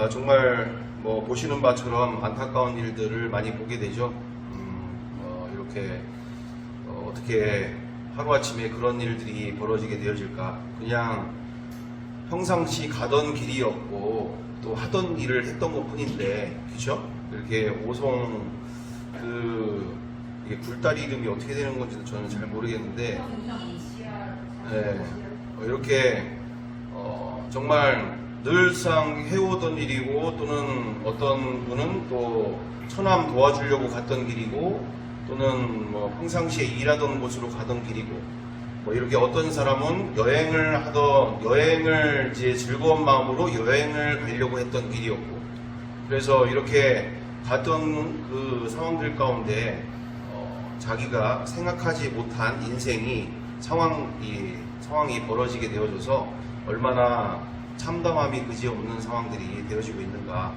정말 뭐 보시는 바처럼 안타까운 일들을 많이 보게 되죠. 이렇게 어떻게 하루아침에 그런 일들이 벌어지게 되어질까. 그냥 평상시 가던 길이었고 또 하던 일을 했던 것 뿐인데, 그쵸? 이렇게 오송 이게 굴다리 이름이 어떻게 되는 건지도 저는 잘 모르겠는데, 네, 이렇게 정말 늘상 해오던 일이고, 또는 어떤 분은 또 처남 도와주려고 갔던 길이고, 또는 뭐 평상시에 일하던 곳으로 가던 길이고, 뭐 이렇게 어떤 사람은 여행을 이제 즐거운 마음으로 여행을 가려고 했던 길이었고, 그래서 이렇게 갔던 그 상황들 가운데 자기가 생각하지 못한 상황이 벌어지게 되어져서 얼마나 참담함이 그지없는 상황들이 되어지고 있는가.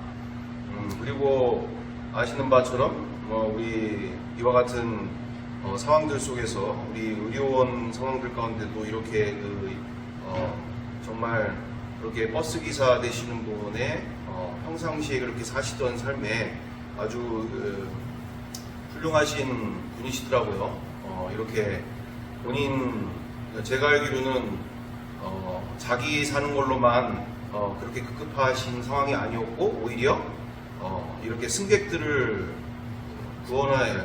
그리고 아시는 바처럼 우리 이와 같은 상황들 속에서 우리 의료원 상황들 가운데도 이렇게 정말 그렇게 버스 기사 되시는 분의 평상시에 그렇게 사시던 삶에 아주 훌륭하신 분이시더라고요. 이렇게 제가 알기로는 자기 사는 걸로만 그렇게 급급하신 상황이 아니었고, 오히려 이렇게 승객들을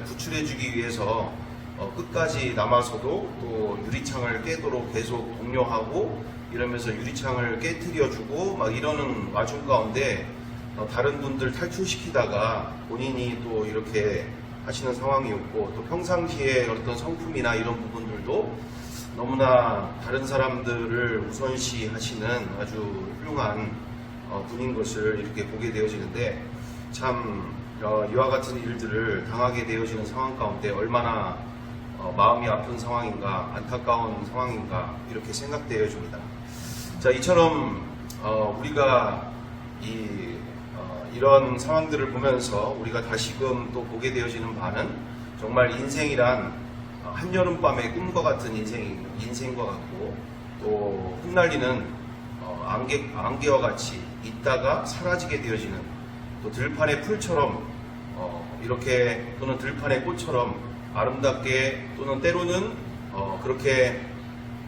구출해주기 위해서 끝까지 남아서도 또 유리창을 깨도록 계속 독려하고 이러면서 유리창을 깨트려주고 막 이러는 와중 가운데 다른 분들 탈출시키다가 본인이 또 이렇게 하시는 상황이었고, 또 평상시에 어떤 성품이나 이런 부분들도 너무나 다른 사람들을 우선시하시는 아주 훌륭한 분인 것을 이렇게 보게 되어지는데, 참 이와 같은 일들을 당하게 되어지는 상황 가운데 얼마나 마음이 아픈 상황인가, 안타까운 상황인가, 이렇게 생각되어집니다. 자, 이처럼 우리가 이런 상황들을 보면서 우리가 다시금 또 보게 되어지는 바는, 정말 인생이란 한여름밤의 꿈과 같은 인생과 같고, 또 흩날리는 안개와 같이 있다가 사라지게 되어지는, 또 들판의 풀처럼 이렇게, 또는 들판의 꽃처럼 아름답게, 또는 때로는 그렇게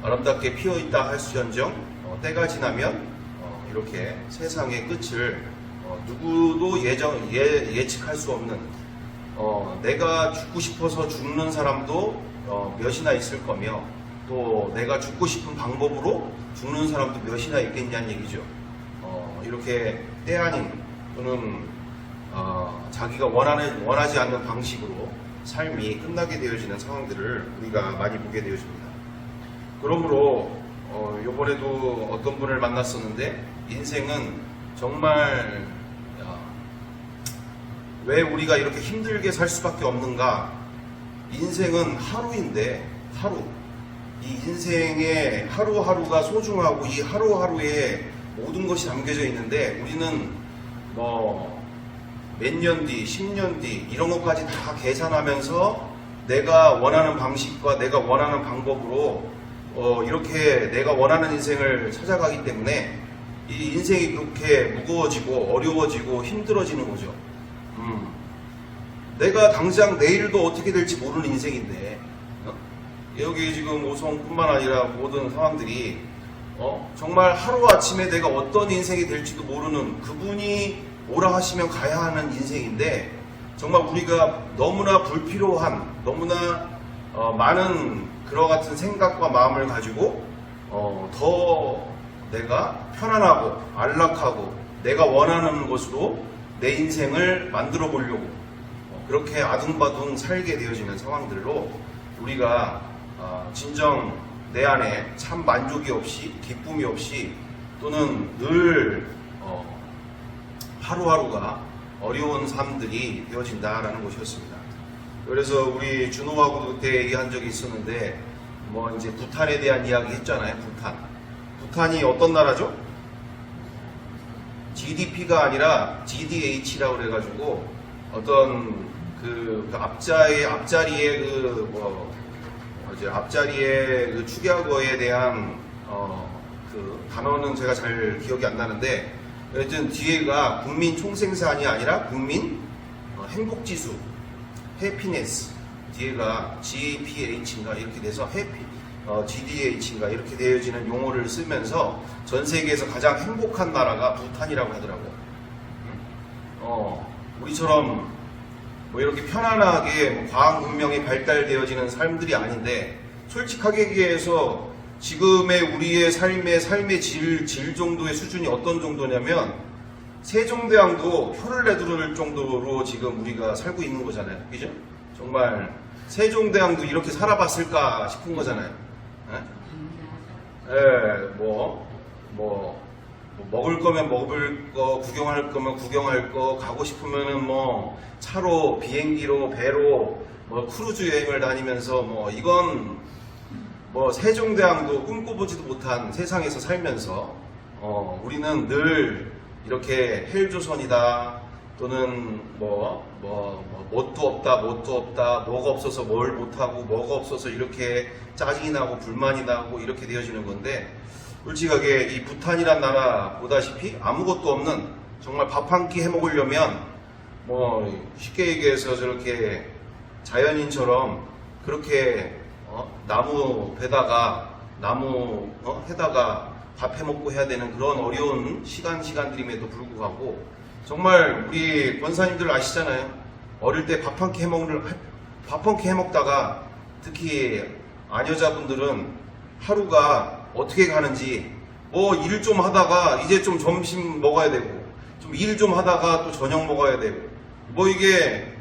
아름답게 피어있다 할수언정 때가 지나면 이렇게 세상의 끝을 누구도 예측할 수 없는, 내가 죽고 싶어서 죽는 사람도 몇이나 있을 거며, 또 내가 죽고 싶은 방법으로 죽는 사람도 몇이나 있겠냐는 얘기죠. 이렇게 때 아닌, 또는 자기가 원하지 않는 방식으로 삶이 끝나게 되어지는 상황들을 우리가 많이 보게 되어집니다. 그러므로 이번에도 어떤 분을 만났었는데, 인생은 정말 왜 우리가 이렇게 힘들게 살 수밖에 없는가. 인생은 하루인데, 이 인생의 하루하루가 소중하고, 이 하루하루에 모든 것이 담겨져 있는데, 우리는 몇 년 뒤, 10년 뒤 이런 것까지 다 계산하면서 내가 원하는 방식과 내가 원하는 방법으로 이렇게 내가 원하는 인생을 찾아가기 때문에 이 인생이 그렇게 무거워지고 어려워지고 힘들어지는 거죠. 내가 당장 내일도 어떻게 될지 모르는 인생인데, 여기 지금 오송뿐만 아니라 모든 상황들이 정말 하루아침에 내가 어떤 인생이 될지도 모르는, 그분이 오라 하시면 가야 하는 인생인데, 정말 우리가 너무나 불필요한, 너무나 많은 그와 같은 생각과 마음을 가지고 더 내가 편안하고 안락하고 내가 원하는 것으로 내 인생을 만들어 보려고 그렇게 아둥바둥 살게 되어지는 상황들로, 우리가 진정 내 안에 참 만족이 없이, 기쁨이 없이, 또는 늘 하루하루가 어려운 삶들이 되어진다라는 것이었습니다. 그래서 우리 준호하고도 그때 얘기한 적이 있었는데, 이제 부탄에 대한 이야기 했잖아요. 부탄이 어떤 나라죠? GDP가 아니라 GDH라고 그래가지고, 어떤 앞자리에 축약어에 대한 단어는 제가 잘 기억이 안 나는데, 여튼 뒤에가 국민 총생산이 아니라 국민 행복지수, 해피네스, 뒤에가 GPH인가 이렇게 돼서 GDH인가 이렇게 되어지는 용어를 쓰면서 전 세계에서 가장 행복한 나라가 부탄이라고 하더라고요. 우리처럼 뭐 이렇게 편안하게 뭐 과학 문명이 발달되어지는 삶들이 아닌데, 솔직하게 얘기해서 지금의 우리의 삶의 질 정도의 수준이 어떤 정도냐면 세종대왕도 혀를 내두를 정도로 지금 우리가 살고 있는 거잖아요. 그죠? 정말 세종대왕도 이렇게 살아봤을까 싶은 거잖아요. 먹을 거면 먹을 거, 구경할 거면 구경할 거, 가고 싶으면은 뭐 차로, 비행기로, 배로, 뭐 크루즈 여행을 다니면서 뭐 이건 뭐 세종대왕도 꿈꿔보지도 못한 세상에서 살면서 우리는 늘 이렇게 헬조선이다, 또는 뭣도 없다, 뭐가 없어서 뭘 못하고, 뭐가 없어서 이렇게 짜증이 나고 불만이 나고 이렇게 되어지는 건데, 솔직하게 이 부탄이란 나라 보다시피 아무것도 없는, 정말 밥 한 끼 해먹으려면 뭐 쉽게 얘기해서 저렇게 자연인처럼 그렇게 나무 베다가 나무 해다가 밥 해먹고 해야 되는 그런 어려운 시간들임에도 불구하고, 정말 우리 권사님들 아시잖아요. 어릴 때 밥 한 끼 해먹다가 특히 아녀자분들은 하루가 어떻게 가는지, 뭐 일 좀 하다가 이제 좀 점심 먹어야 되고, 좀 일 좀 하다가 또 저녁 먹어야 되고, 뭐 이게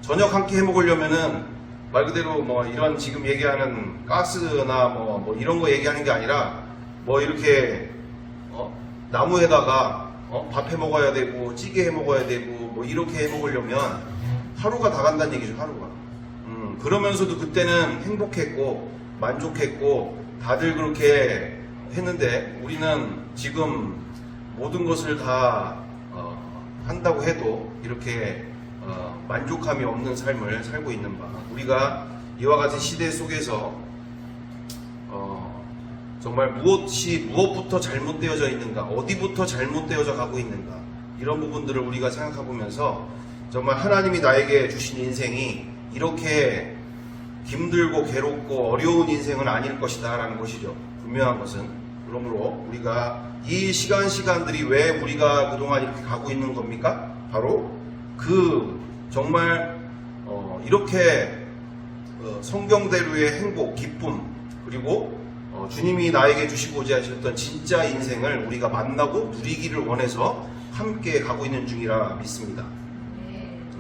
저녁 한 끼 해먹으려면은 말 그대로 뭐 이런 지금 얘기하는 가스나 뭐 이런 거 얘기하는 게 아니라, 뭐 이렇게 나무에다가 밥 해 먹어야 되고, 찌개 해 먹어야 되고, 뭐 이렇게 해 먹으려면 하루가 다 간다는 얘기죠. 하루가. 그러면서도 그때는 행복했고 만족했고 다들 그렇게 했는데, 우리는 지금 모든 것을 다 한다고 해도 이렇게 만족함이 없는 삶을 살고 있는 바, 우리가 이와 같은 시대 속에서 정말 무엇부터 잘못되어져 있는가, 어디부터 잘못되어져 가고 있는가, 이런 부분들을 우리가 생각해 보면서 정말 하나님이 나에게 주신 인생이 이렇게 힘들고 괴롭고 어려운 인생은 아닐 것이다 라는 것이죠. 분명한 것은. 그러므로 우리가 이 시간들이 왜 우리가 그동안 이렇게 가고 있는 겁니까? 바로 정말 이렇게 성경대로의 행복, 기쁨, 그리고 주님이 나에게 주시고자 하셨던 진짜 인생을 우리가 만나고 누리기를 원해서 함께 가고 있는 중이라 믿습니다.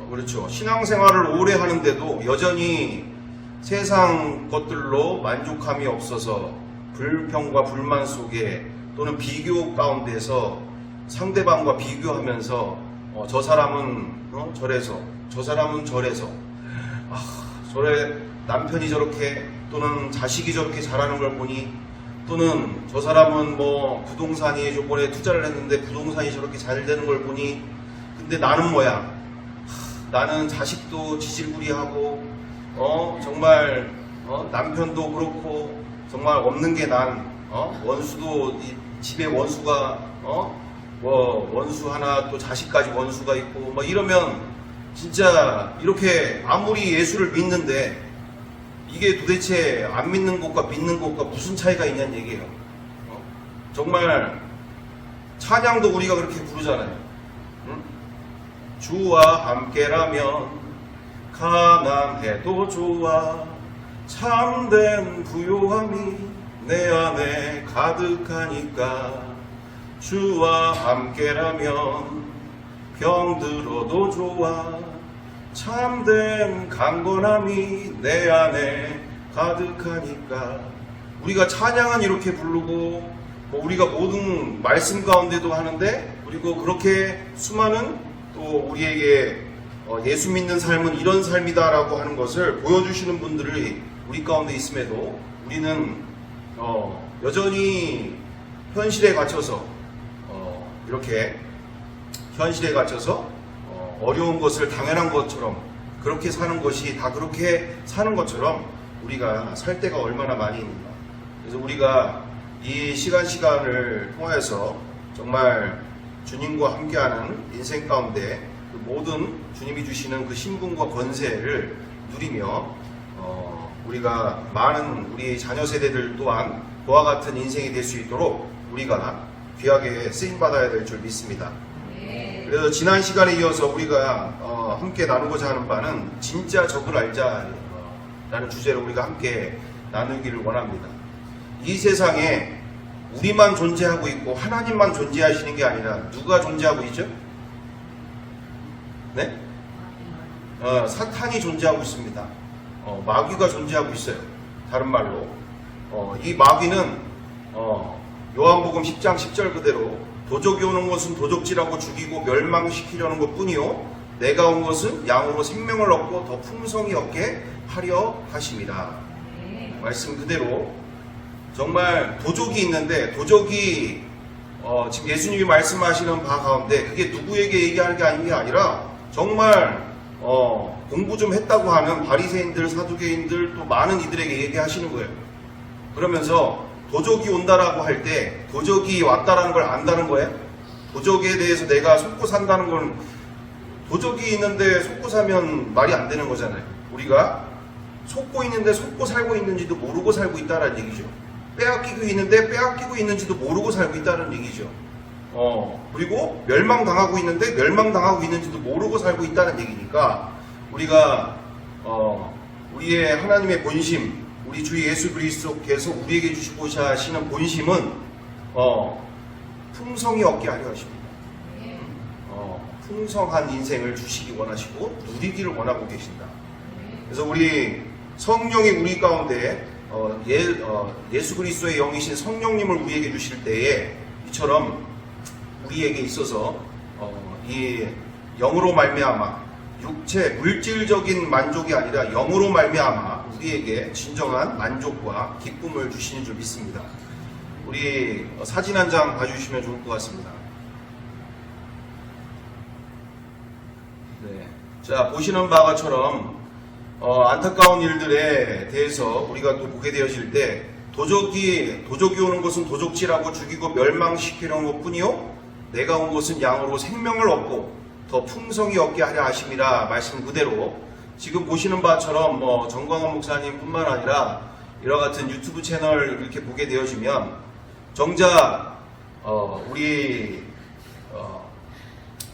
그렇죠. 신앙생활을 오래 하는데도 여전히 세상 것들로 만족함이 없어서 불평과 불만 속에, 또는 비교 가운데서 상대방과 비교하면서 저 사람은 저래서, 저 사람은 저래서, 저래 남편이 저렇게, 또는 자식이 저렇게 잘하는 걸 보니, 또는 저 사람은 뭐 부동산이 저번에 투자를 했는데 부동산이 저렇게 잘 되는 걸 보니, 근데 나는 뭐야? 나는 자식도 지질구리하고 정말 남편도 그렇고 정말 없는 게 난, 원수도 집에 원수가 뭐 원수 하나, 또 자식까지 원수가 있고 뭐 이러면 진짜 이렇게 아무리 예수를 믿는데 이게 도대체 안 믿는 것과 믿는 것과 무슨 차이가 있냐는 얘기예요. 정말 찬양도 우리가 그렇게 부르잖아요. 응? 주와 함께라면 가난해도 좋아, 참된 부요함이 내 안에 가득하니까. 주와 함께라면 병들어도 좋아, 참된 강건함이 내 안에 가득하니까. 우리가 찬양은 이렇게 부르고, 우리가 모든 말씀 가운데도 하는데, 그리고 그렇게 수많은 또 우리에게 예수 믿는 삶은 이런 삶이다라고 하는 것을 보여주시는 분들이 우리 가운데 있음에도, 우리는 여전히 현실에 갇혀서 이렇게 현실에 갇혀서 어려운 것을 당연한 것처럼 그렇게 사는 것이 다 그렇게 사는 것처럼 우리가 살 때가 얼마나 많이 있는가. 그래서 우리가 이 시간을 통해서 정말 주님과 함께하는 인생 가운데 그 모든 주님이 주시는 그 신분과 권세를 누리며 우리가 많은 우리 자녀 세대들 또한 그와 같은 인생이 될 수 있도록 우리가 귀하게 쓰임받아야 될 줄 믿습니다. 그래서 지난 시간에 이어서 우리가 함께 나누고자 하는 바는 진짜 적을 알자 라는 주제로 우리가 함께 나누기를 원합니다. 이 세상에 우리만 존재하고 있고 하나님만 존재하시는 게 아니라 누가 존재하고 있죠? 네? 사탄이 존재하고 있습니다. 마귀가 존재하고 있어요. 다른 말로 이 마귀는 요한복음 10장 10절 그대로 도적이 오는 것은 도적질하고 죽이고 멸망시키려는 것뿐이요 내가 온 것은 양으로 생명을 얻고 더 풍성히 얻게 하려 하심이라. 말씀 그대로 정말 도적이 있는데 도적이 지금 예수님이 말씀하시는 바 가운데 그게 누구에게 얘기하는 게 아니라 정말 공부 좀 했다고 하는 바리새인들, 사두개인들 또 많은 이들에게 얘기하시는 거예요. 그러면서 도적이 온다라고 할 때 도적이 왔다라는 걸 안다는 거예요. 도적에 대해서 내가 속고 산다는 건 도적이 있는데 속고 사면 말이 안 되는 거잖아요. 우리가 속고 있는데 속고 살고 있는지도 모르고 살고 있다는 얘기죠. 빼앗기고 있는데 빼앗기고 있는지도 모르고 살고 있다는 얘기죠. 그리고 멸망당하고 있는데 멸망당하고 있는지도 모르고 살고 있다는 얘기니까 우리가 우리의 하나님의 본심, 우리 주 예수 그리스도께서 우리에게 주시고자 하시는 본심은 풍성히 얻게 하려 하십니다. 풍성한 인생을 주시기 원하시고 누리기를 원하고 계신다. 그래서 우리 성령이 우리 가운데 예수 그리스도의 영이신 성령님을 우리에게 주실 때에 이처럼 우리에게 있어서 이 영으로 말미암아 육체 물질적인 만족이 아니라 영으로 말미암아 우리에게 진정한 만족과 기쁨을 주시는 줄 믿습니다. 우리 사진 한 장 봐주시면 좋을 것 같습니다. 네. 자, 보시는 바가처럼 안타까운 일들에 대해서 우리가 또 보게 되어질 때 도적이 오는 것은 도적질하고 죽이고 멸망시키려는 것뿐이요 내가 온 것은 양으로 생명을 얻고 더 풍성히 얻게 하려 하심이라. 말씀 그대로 지금 보시는 바처럼 정광훈 목사님 뿐만 아니라 이와 같은 유튜브 채널 이렇게 보게 되어지면 정작 우리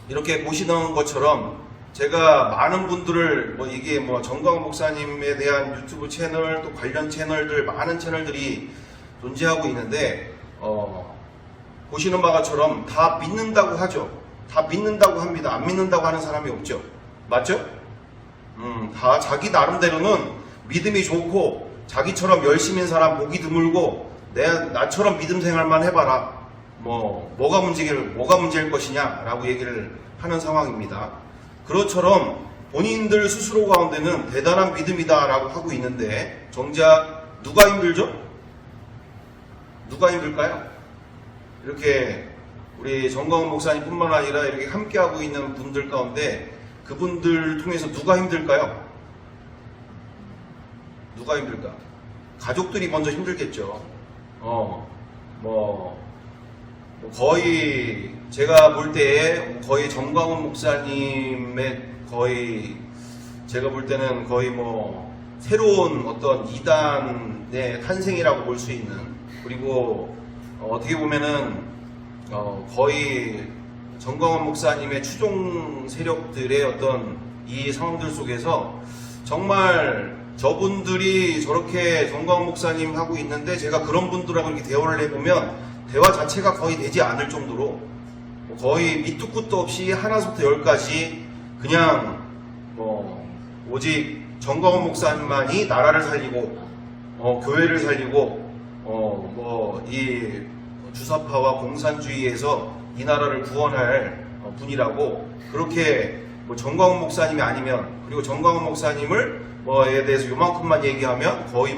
이렇게 보시는 것처럼 제가 많은 분들을 이게 정광훈 목사님에 대한 유튜브 채널 또 관련 채널들 많은 채널들이 존재하고 있는데 보시는 바가처럼 다 믿는다고 하죠. 다 믿는다고 합니다. 안 믿는다고 하는 사람이 없죠. 맞죠? 다 자기 나름대로는 믿음이 좋고 자기처럼 열심인 사람 보기 드물고 나처럼 믿음 생활만 해봐라. 뭐가 문제일 것이냐 라고 얘기를 하는 상황입니다. 그것처럼 본인들 스스로 가운데는 대단한 믿음이다 라고 하고 있는데 정작 누가 힘들죠? 누가 힘들까요? 이렇게 우리 정광훈 목사님 뿐만 아니라 이렇게 함께하고 있는 분들 가운데 그분들 통해서 누가 힘들까요? 누가 힘들까? 가족들이 먼저 힘들겠죠. 거의 제가 볼 때에 거의 정광훈 목사님의 거의 제가 볼 때는 거의 새로운 어떤 이단의 탄생이라고 볼 수 있는, 그리고 어떻게 보면은 거의 정광훈 목사님의 추종 세력들의 어떤 이 상황들 속에서 정말 저분들이 저렇게 정광훈 목사님 하고 있는데 제가 그런 분들하고 이렇게 대화를 해보면 대화 자체가 거의 되지 않을 정도로 거의 밑도 끝도 없이 하나부터 열까지 그냥 오직 정광훈 목사님만이 나라를 살리고 교회를 살리고 이 주사파와 공산주의에서 이 나라를 구원할 분이라고 그렇게 정광훈 목사님이 아니면, 그리고 정광훈 목사님을 에 대해서 요만큼만 얘기하면 거의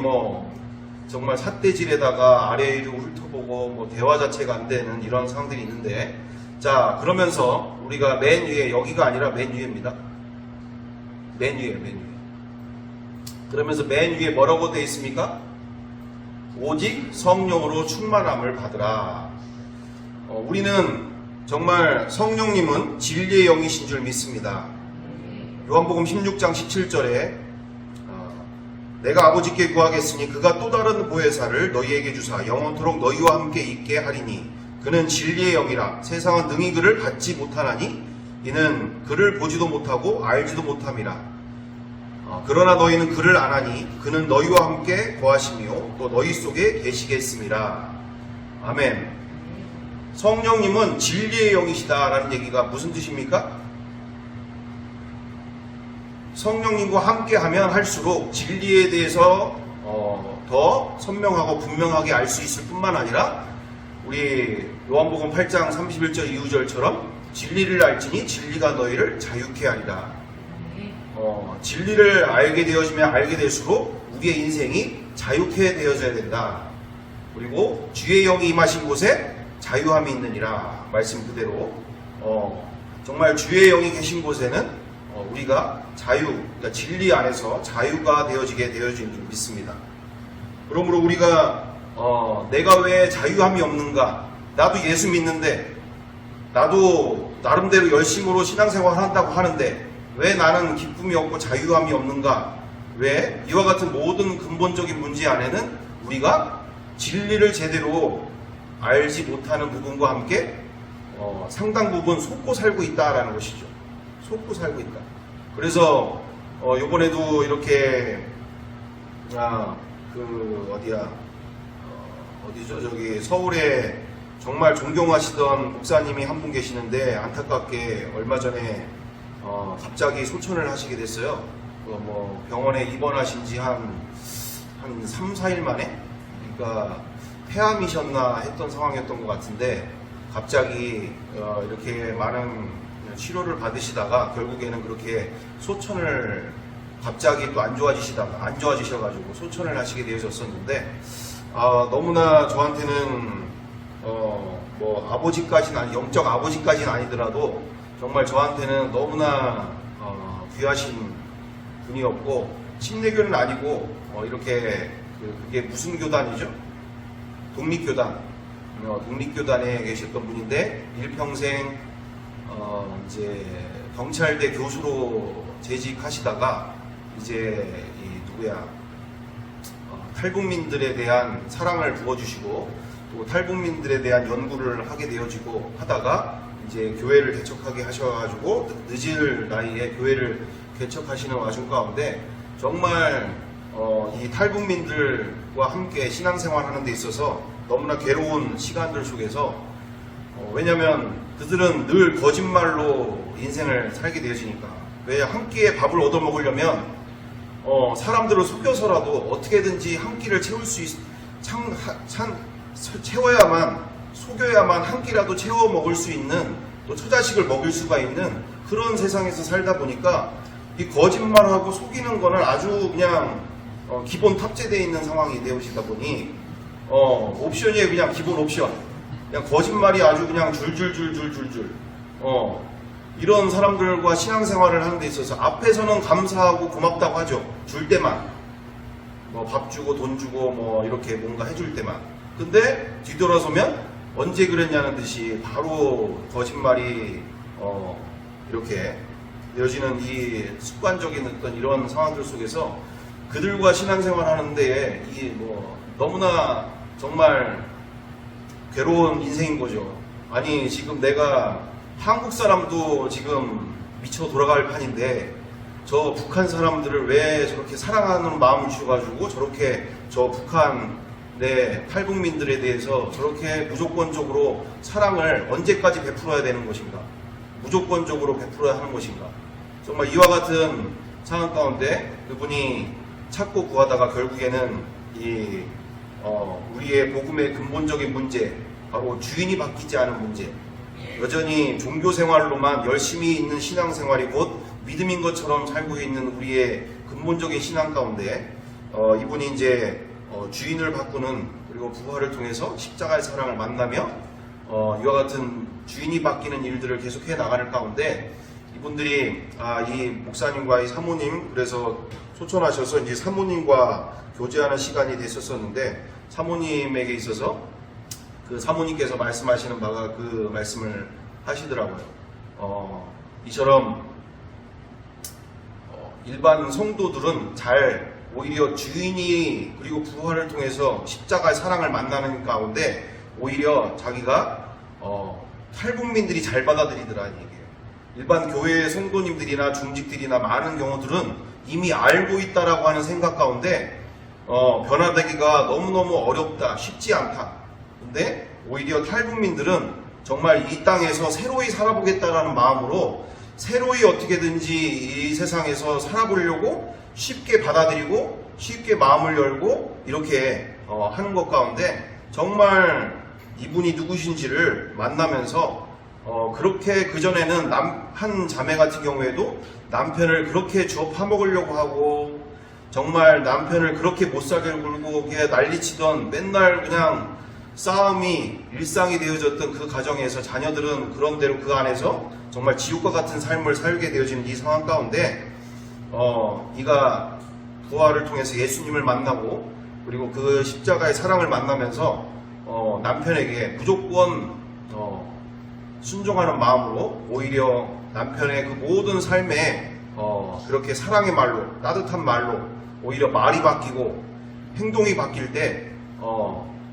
정말 삿대질에다가 아래 위로 훑어보고 대화 자체가 안 되는 이런 상황들이 있는데, 자, 그러면서 우리가 맨 위에, 여기가 아니라 맨 위에입니다. 맨 위에. 그러면서 맨 위에 뭐라고 되어 있습니까? 오직 성령으로 충만함을 받으라. 우리는 정말 성령님은 진리의 영이신 줄 믿습니다. 요한복음 16장 17절에 내가 아버지께 구하겠으니 그가 또 다른 보혜사를 너희에게 주사 영원토록 너희와 함께 있게 하리니 그는 진리의 영이라 세상은 능히 그를 받지 못하나니 이는 그를 보지도 못하고 알지도 못함이라. 그러나 너희는 그를 아나니 그는 너희와 함께 거하시며 또 너희 속에 계시겠음이라. 아멘. 성령님은 진리의 영이시다라는 얘기가 무슨 뜻입니까? 성령님과 함께하면 할수록 진리에 대해서 더 선명하고 분명하게 알 수 있을 뿐만 아니라 우리 요한복음 8장 31절 이후절처럼 진리를 알지니 진리가 너희를 자유케 하리라. 진리를 알게 되어지면 알게 될수록 우리의 인생이 자유케 되어져야 된다. 그리고 주의 영이 임하신 곳에 자유함이 있느니라. 말씀 그대로 정말 주의 영이 계신 곳에는 우리가 그러니까 진리 안에서 자유가 되어지게 되어진 줄 믿습니다. 그러므로 우리가 내가 왜 자유함이 없는가? 나도 예수 믿는데 나도 나름대로 열심으로 신앙생활을 한다고 하는데 왜 나는 기쁨이 없고 자유함이 없는가? 왜? 이와 같은 모든 근본적인 문제 안에는 우리가 진리를 제대로 알지 못하는 부분과 함께 상당 부분 속고 살고 있다라는 것이죠. 속고 살고 있다. 그래서 요번에도 이렇게 어디죠? 저기 서울에 정말 존경하시던 목사님이 한 분 계시는데 안타깝게 얼마 전에 갑자기 소천을 하시게 됐어요. 병원에 입원하신 지 한 3, 4일 만에? 그러니까 폐암이셨나 했던 상황이었던 것 같은데 갑자기 이렇게 많은 치료를 받으시다가 결국에는 그렇게 소천을 갑자기 또 안 좋아지셔가지고 소천을 하시게 되어졌었는데 너무나 저한테는 아버지까지는 영적 아버지까지는 아니더라도 정말 저한테는 너무나 귀하신 분이었고 침례교는 아니고 이렇게 그게 무슨 교단이죠? 독립교단에 계셨던 분인데 일평생 이제 경찰대 교수로 재직하시다가 이제 탈북민들에 대한 사랑을 부어주시고 또 탈북민들에 대한 연구를 하게 되어지고 하다가 이제 교회를 개척하게 하셔가지고 늦을 나이에 교회를 개척하시는 와중 가운데 정말 이 탈북민들과 함께 신앙생활하는 데 있어서 너무나 괴로운 시간들 속에서 왜냐하면 그들은 늘 거짓말로 인생을 살게 되어지니까 왜 한 끼의 밥을 얻어먹으려면 사람들을 속여서라도 어떻게든지 한 끼를 채울 수 속여야만 한 끼라도 채워 먹을 수 있는 또 처자식을 먹일 수가 있는 그런 세상에서 살다 보니까 이 거짓말하고 속이는 거는 아주 그냥 기본 탑재되어 있는 상황이 되어지다 보니 옵션이에요. 그냥 기본 옵션. 그냥 거짓말이 아주 그냥 줄줄줄줄줄줄 이런 사람들과 신앙생활을 하는 데 있어서 앞에서는 감사하고 고맙다고 하죠. 줄 때만 밥 주고 돈 주고 이렇게 뭔가 해줄 때만. 근데 뒤돌아서면 언제 그랬냐는 듯이 바로 거짓말이 이렇게 되어지는 이 습관적인 어떤 이런 상황들 속에서 그들과 신앙생활 하는데 너무나 정말 괴로운 인생인 거죠. 아니 지금 내가 한국 사람도 지금 미쳐 돌아갈 판인데 저 북한 사람들을 왜 저렇게 사랑하는 마음을 주셔가지고 저렇게 저 북한 내 탈북민들에 대해서 저렇게 무조건적으로 사랑을 언제까지 베풀어야 되는 것인가? 무조건적으로 베풀어야 하는 것인가? 정말 이와 같은 상황 가운데 그분이 찾고 구하다가 결국에는 우리의 복음의 근본적인 문제, 바로 주인이 바뀌지 않은 문제, 여전히 종교생활로만 열심히 있는 신앙생활이 곧 믿음인 것처럼 살고 있는 우리의 근본적인 신앙 가운데 이분이 이제 주인을 바꾸는 그리고 부활을 통해서 십자가의 사랑을 만나며 이와 같은 주인이 바뀌는 일들을 계속해 나가는 가운데 이분들이 이 목사님과 이 사모님 그래서 소천하셔서 이제 사모님과 교제하는 시간이 됐었는데 사모님에게 있어서 그 사모님께서 말씀하시는 바가 그 말씀을 하시더라고요. 이처럼 일반 성도들은 잘 오히려 주인이 그리고 부활을 통해서 십자가의 사랑을 만나는 가운데 오히려 자기가 탈북민들이 잘 받아들이더라는 얘기예요. 일반 교회의 성도님들이나 중직들이나 많은 경우들은 이미 알고 있다라고 하는 생각 가운데 변화되기가 너무너무 어렵다, 쉽지 않다. 근데 오히려 탈북민들은 정말 이 땅에서 새로이 살아보겠다라는 마음으로 새로이 어떻게든지 이 세상에서 살아보려고 쉽게 받아들이고 쉽게 마음을 열고 이렇게 하는 것 가운데 정말 이분이 누구신지를 만나면서 그렇게 그전에는 한 자매 같은 경우에도 남편을 그렇게 주워 파먹으려고 하고 정말 남편을 그렇게 못살게 굴고 난리치던 맨날 그냥 싸움이 일상이 되어졌던 그 가정에서 자녀들은 그런대로 그 안에서 정말 지옥과 같은 삶을 살게 되어지는 이 상황 가운데 네가 부활을 통해서 예수님을 만나고 그리고 그 십자가의 사랑을 만나면서 남편에게 무조건 순종하는 마음으로 오히려 남편의 그 모든 삶에 그렇게 사랑의 말로 따뜻한 말로 오히려 말이 바뀌고 행동이 바뀔 때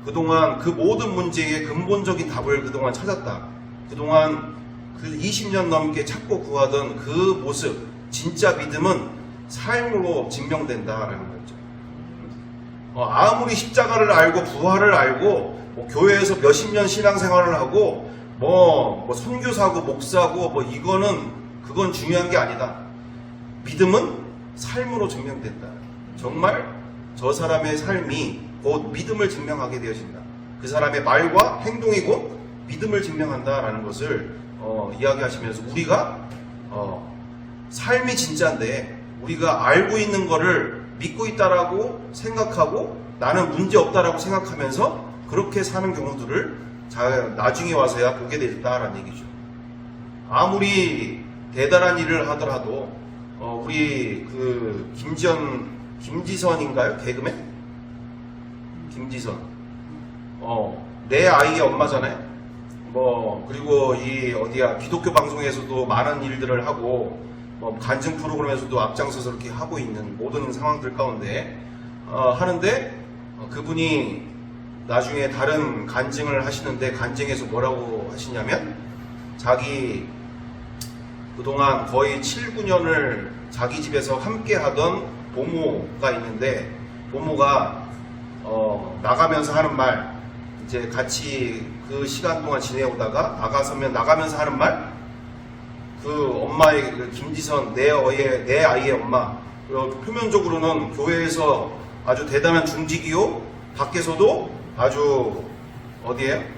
그동안 그 모든 문제의 근본적인 답을 그동안 찾았다. 그동안 그 20년 넘게 찾고 구하던 그 모습, 진짜 믿음은 삶으로 증명된다라는 거죠. 아무리 십자가를 알고 부활을 알고 뭐 교회에서 몇십 년 신앙생활을 하고 뭐 선교사고 목사고 그건 중요한 게 아니다. 믿음은 삶으로 증명된다. 정말 저 사람의 삶이 곧 믿음을 증명하게 되어진다. 그 사람의 말과 행동이 곧 믿음을 증명한다라는 것을 이야기하시면서 우리가 삶이 진짜인데 우리가 알고 있는 거를 믿고 있다라고 생각하고 나는 문제 없다라고 생각하면서 그렇게 사는 경우들을 나중에 와서야 보게 됐다라는 얘기죠. 아무리 대단한 일을 하더라도 우리 그 김지선인가요? 개그맨? 김지선. 내 아이의 엄마잖아요. 그리고 기독교 방송에서도 많은 일들을 하고 간증 프로그램에서도 앞장서서 이렇게 하고 있는 모든 상황들 가운데 하는데 그분이 나중에 다른 간증을 하시는데 간증에서 뭐라고 하시냐면 자기 그동안 거의 7, 9년을 자기 집에서 함께 하던 보모가 있는데 보모가 나가면서 하는 말 이제 같이 그 시간 동안 지내오다가 나가면서 하는 말 그 엄마의 그 김지선 내 아이의 엄마 표면적으로는 교회에서 아주 대단한 중직이요 밖에서도 아주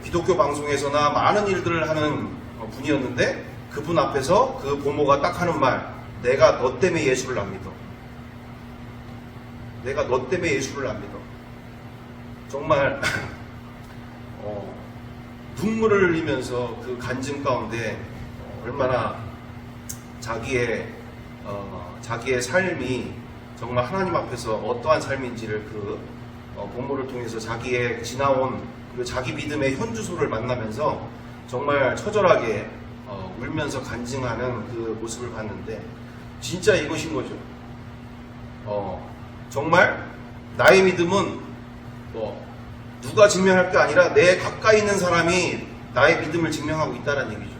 기독교 방송에서나 많은 일들을 하는 분이었는데 그분 앞에서 그 보모가 딱 하는 말 내가 너 때문에 예수를 안 믿어. 내가 너 때문에 예수를 안 믿어. 정말 눈물을 흘리면서 그 간증 가운데 얼마나 자기의 삶이 정말 하나님 앞에서 어떠한 삶인지를 그 본모를 통해서 자기의 지나온 그 자기 믿음의 현주소를 만나면서 정말 처절하게 울면서 간증하는 그 모습을 봤는데 진짜 이것인 거죠. 정말 나의 믿음은 누가 증명할 게 아니라 내 가까이 있는 사람이 나의 믿음을 증명하고 있다는 얘기죠.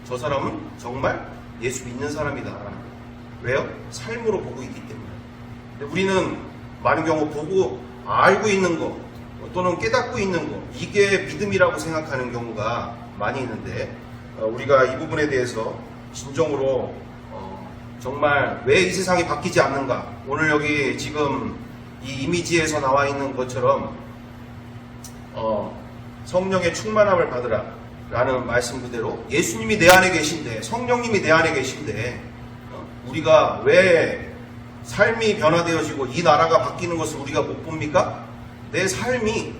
저 사람은 정말 예수 믿는 사람이다라는 거예요. 왜요? 삶으로 보고 있기 때문에. 근데 우리는 많은 경우 보고 알고 있는 거 또는 깨닫고 있는 거 이게 믿음이라고 생각하는 경우가 많이 있는데 우리가 이 부분에 대해서 진정으로 정말 왜 이 세상이 바뀌지 않는가 오늘 여기 지금 이 이미지에서 나와 있는 것처럼 성령의 충만함을 받으라 라는 말씀 그대로 예수님이 내 안에 계신데 성령님이 내 안에 계신데 우리가 왜 삶이 변화되어지고 이 나라가 바뀌는 것을 우리가 못 봅니까? 내 삶이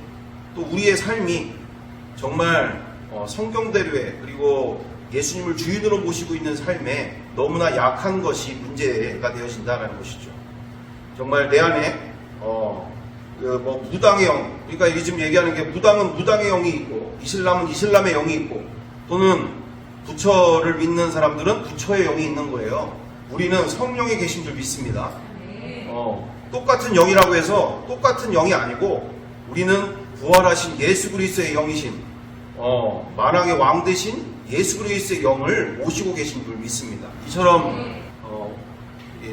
또 우리의 삶이 정말 성경대로의 그리고 예수님을 주인으로 모시고 있는 삶에 너무나 약한 것이 문제가 되어진다는 것이죠. 정말 내 안에 무당의 영, 그러니까 요즘 얘기하는 게 무당은 무당의 영이 있고 이슬람은 이슬람의 영이 있고 또는 부처를 믿는 사람들은 부처의 영이 있는 거예요. 우리는 성령이 계신 줄 믿습니다. 똑같은 영이라고 해서 똑같은 영이 아니고 우리는 부활하신 예수 그리스도의 영이신 만왕의 왕 되신 예수 그리스도의 영을 모시고 계신 줄 믿습니다. 이처럼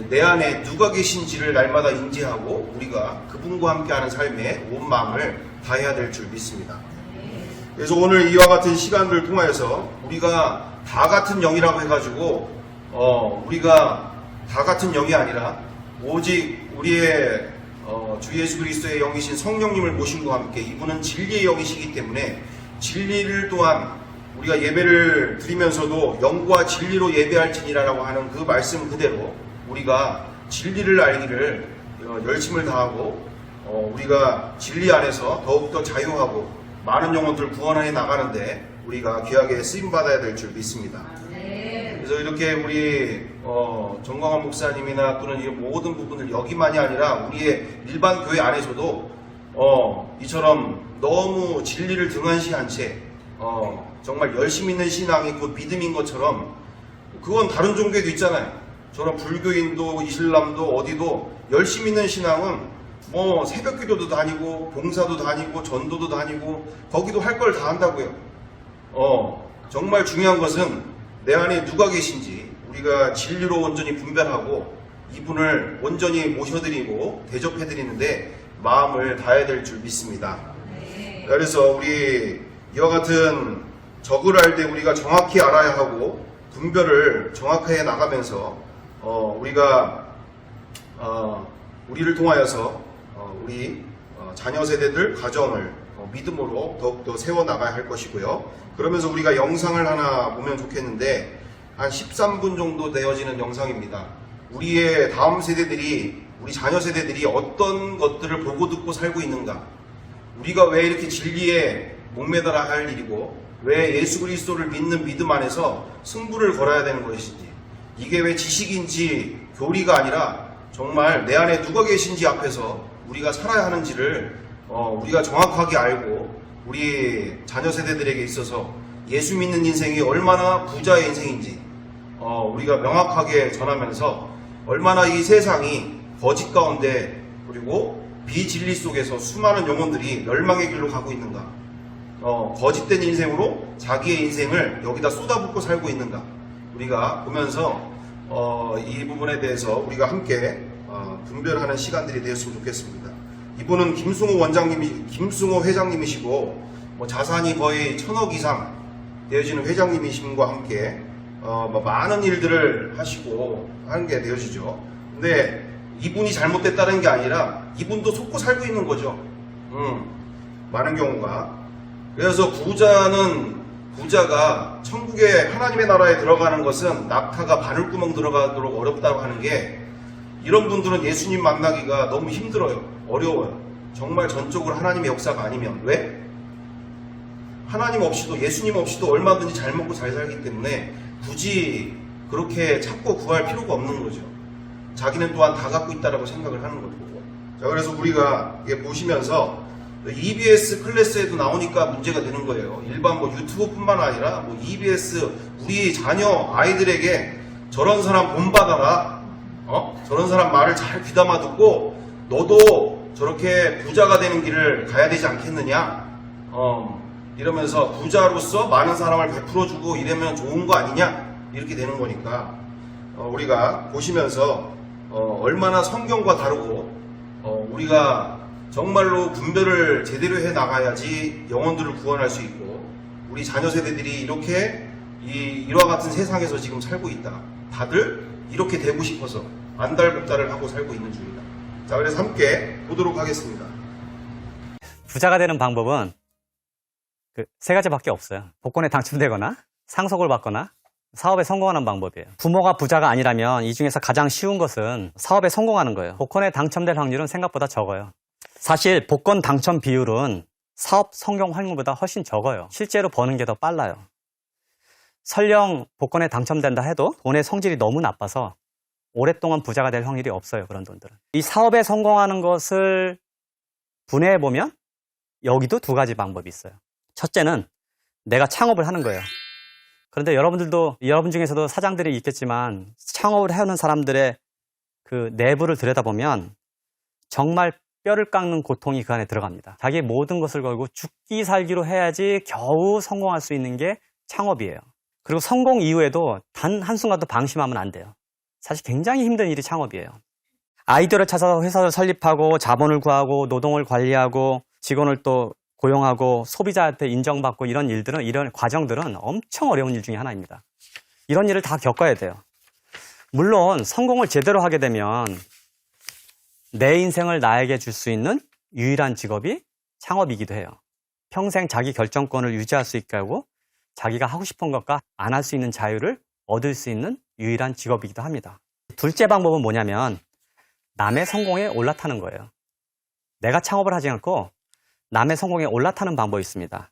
내 안에 누가 계신지를 날마다 인지하고 우리가 그분과 함께하는 삶에 온 마음을 다해야 될 줄 믿습니다. 그래서 오늘 이와 같은 시간을 통하여서 우리가 다 같은 영이라고 해가지고 우리가 다 같은 영이 아니라 오직 우리의 주 예수 그리스도의 영이신 성령님을 모심과 함께 이분은 진리의 영이시기 때문에 진리를 또한 우리가 예배를 드리면서도 영과 진리로 예배할지니라라고 하는 그 말씀 그대로 우리가 진리를 알기를 열심을 다하고 우리가 진리 안에서 더욱더 자유하고 많은 영혼들 구원해 나가는데 우리가 귀하게 쓰임받아야 될 줄 믿습니다. 그래서 이렇게 우리 정광환 목사님이나 또는 이 모든 부분을 여기만이 아니라 우리의 일반 교회 안에서도 이처럼 너무 진리를 등한시한 채 정말 열심 있는 신앙이 곧 믿음인 것처럼 그건 다른 종교에도 있잖아요. 저런 불교인도 이슬람도 어디도 열심 있는 신앙은 뭐 새벽기도도 다니고 봉사도 다니고 전도도 다니고 거기도 할 걸 다 한다고요. 정말 중요한 것은 내 안에 누가 계신지 우리가 진리로 온전히 분별하고 이분을 온전히 모셔드리고 대접해드리는데 마음을 다해야 될 줄 믿습니다. 그래서 우리 이와 같은 적을 알 때 우리가 정확히 알아야 하고 분별을 정확하게 나가면서 우리가 우리를 통하여서 우리 자녀 세대들 가정을 믿음으로 더욱더 세워나가야 할 것이고요. 그러면서 우리가 영상을 하나 보면 좋겠는데 한 13분 정도 되어지는 영상입니다. 우리의 다음 세대들이 우리 자녀 세대들이 어떤 것들을 보고 듣고 살고 있는가, 우리가 왜 이렇게 진리에 목매달아 할 일이고 왜 예수 그리스도를 믿는 믿음 안에서 승부를 걸어야 되는 것인지, 이게 왜 지식인지 교리가 아니라 정말 내 안에 누가 계신지 앞에서 우리가 살아야 하는지를 우리가 정확하게 알고 우리 자녀 세대들에게 있어서 예수 믿는 인생이 얼마나 부자의 인생인지 우리가 명확하게 전하면서 얼마나 이 세상이 거짓 가운데 그리고 비진리 속에서 수많은 영혼들이 멸망의 길로 가고 있는가, 거짓된 인생으로 자기의 인생을 여기다 쏟아붓고 살고 있는가 우리가 보면서 이 부분에 대해서 우리가 함께 분별하는 시간들이 되었으면 좋겠습니다. 이분은 김승호 회장님이시고 자산이 거의 1,000억 이상 되어지는 회장님이심과 함께 많은 일들을 하시고 하는 게 되어지죠. 근데 이분이 잘못됐다는 게 아니라 이분도 속고 살고 있는 거죠. 많은 경우가. 그래서 부자가 천국의 하나님의 나라에 들어가는 것은 낙타가 바늘구멍 들어가도록 어렵다고 하는 게, 이런 분들은 예수님 만나기가 너무 힘들어요. 어려워요. 정말 전적으로 하나님의 역사가 아니면. 왜? 하나님 없이도 예수님 없이도 얼마든지 잘 먹고 잘 살기 때문에 굳이 그렇게 찾고 구할 필요가 없는 거죠. 자기는 또한 다 갖고 있다라고 생각을 하는 거고. 자, 그래서 우리가 이게 보시면서 EBS 클래스에도 나오니까 문제가 되는 거예요. 일반 유튜브뿐만 아니라 EBS 우리 자녀 아이들에게 저런 사람 본받아라, 저런 사람 말을 잘 귀담아 듣고 너도 저렇게 부자가 되는 길을 가야 되지 않겠느냐, 이러면서 부자로서 많은 사람을 베풀어주고 이러면 좋은 거 아니냐, 이렇게 되는 거니까 우리가 보시면서 얼마나 성경과 다르고 우리가 정말로 분별을 제대로 해 나가야지 영혼들을 구원할 수 있고, 우리 자녀 세대들이 이렇게 이와 같은 세상에서 지금 살고 있다. 다들 이렇게 되고 싶어서 안달복달을 하고 살고 있는 중이다. 자, 그래서 함께 보도록 하겠습니다. 부자가 되는 방법은 세 가지밖에 없어요. 복권에 당첨되거나 상속을 받거나 사업에 성공하는 방법이에요. 부모가 부자가 아니라면 이 중에서 가장 쉬운 것은 사업에 성공하는 거예요. 복권에 당첨될 확률은 생각보다 적어요. 사실 복권 당첨 비율은 사업 성공 확률보다 훨씬 적어요. 실제로 버는 게 더 빨라요. 설령 복권에 당첨된다 해도 돈의 성질이 너무 나빠서 오랫동안 부자가 될 확률이 없어요. 그런 돈들은. 이 사업에 성공하는 것을 분해해보면 여기도 두 가지 방법이 있어요. 첫째는 내가 창업을 하는 거예요. 그런데 여러분 중에서도 사장들이 있겠지만 창업을 해오는 사람들의 그 내부를 들여다보면 정말 뼈를 깎는 고통이 그 안에 들어갑니다. 자기의 모든 것을 걸고 죽기 살기로 해야지 겨우 성공할 수 있는 게 창업이에요. 그리고 성공 이후에도 단 한순간도 방심하면 안 돼요. 사실 굉장히 힘든 일이 창업이에요. 아이디어를 찾아서 회사를 설립하고 자본을 구하고 노동을 관리하고 직원을 또 고용하고 소비자한테 인정받고 이런 과정들은 엄청 어려운 일 중에 하나입니다. 이런 일을 다 겪어야 돼요. 물론 성공을 제대로 하게 되면 내 인생을 나에게 줄 수 있는 유일한 직업이 창업이기도 해요. 평생 자기 결정권을 유지할 수 있게 하고 자기가 하고 싶은 것과 안 할 수 있는 자유를 얻을 수 있는 유일한 직업이기도 합니다. 둘째 방법은 뭐냐면 남의 성공에 올라타는 거예요. 내가 창업을 하지 않고 남의 성공에 올라타는 방법이 있습니다.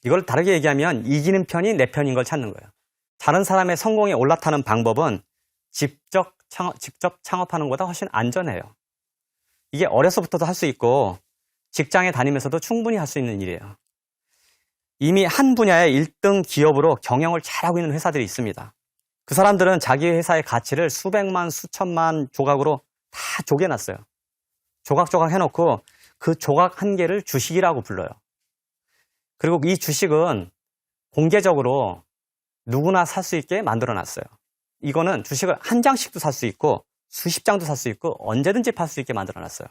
이걸 다르게 얘기하면 이기는 편이 내 편인 걸 찾는 거예요. 다른 사람의 성공에 올라타는 방법은 직접 창업하는 것보다 훨씬 안전해요. 이게 어려서부터도 할 수 있고 직장에 다니면서도 충분히 할 수 있는 일이에요. 이미 한 분야의 1등 기업으로 경영을 잘하고 있는 회사들이 있습니다. 그 사람들은 자기 회사의 가치를 수백만, 수천만 조각으로 다 쪼개놨어요. 조각조각 해놓고 그 조각 한 개를 주식이라고 불러요. 그리고 이 주식은 공개적으로 누구나 살 수 있게 만들어놨어요. 이거는 주식을 한 장씩도 살 수 있고 수십 장도 살 수 있고 언제든지 팔 수 있게 만들어놨어요.